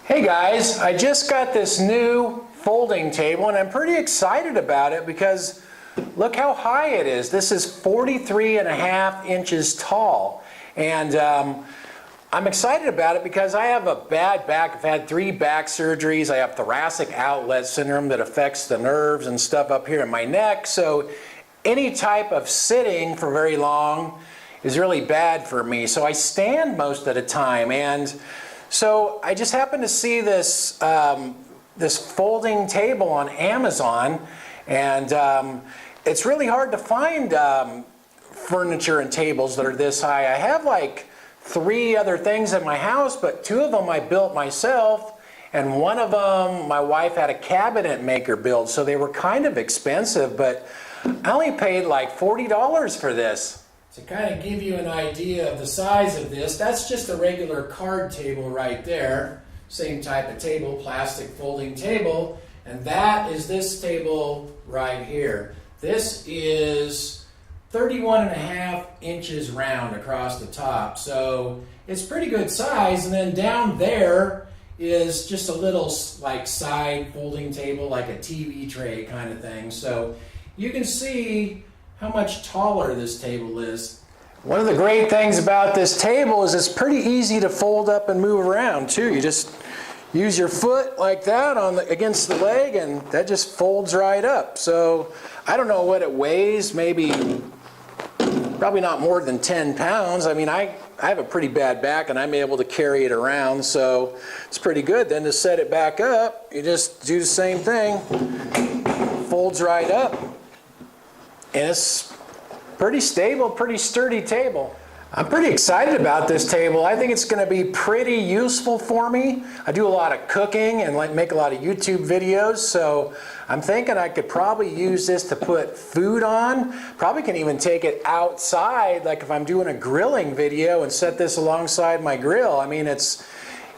Hey guys, I just got this new folding table and I'm pretty excited about it because look how high it is. This is 43.5 inches tall, and I'm excited about it because I have a bad back. I've had 3 back surgeries. I have thoracic outlet syndrome that affects the nerves and stuff up here in my neck, so any type of sitting for very long is really bad for me. So I stand most of the time, and so I just happened to see this this folding table on Amazon, and it's really hard to find furniture and tables that are this high. I have like 3 other things in my house, but 2 of them I built myself, and one of them my wife had a cabinet maker build, so they were kind of expensive, but I only paid like $40 for this. To kind of give you an idea of the size of this, that's just a regular card table right there. Same type of table, plastic folding table. And that is this table right here. This is 31.5 inches round across the top. So it's pretty good size. And then down there is just a little like side folding table, like a TV tray kind of thing. So you can see how much taller this table is. One of the great things about this table is it's pretty easy to fold up and move around too. You just use your foot like that against the leg, and that just folds right up. So I don't know what it weighs, probably not more than 10 pounds. I mean, I have a pretty bad back and I'm able to carry it around, so it's pretty good. Then to set it back up, you just do the same thing. Folds right up. And it's pretty stable, pretty sturdy table. I'm pretty excited about this table. I think it's going to be pretty useful for me. I do a lot of cooking and make a lot of YouTube videos, so I'm thinking I could probably use this to put food on. Probably can even take it outside, like if I'm doing a grilling video, and set this alongside my grill. I mean, it's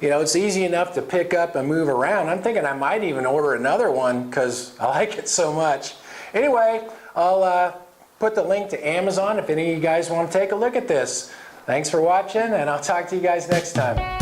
easy enough to pick up and move around. I'm thinking I might even order another one because I like it so much. Anyway, I'll put the link to Amazon if any of you guys want to take a look at this. Thanks for watching, and I'll talk to you guys next time.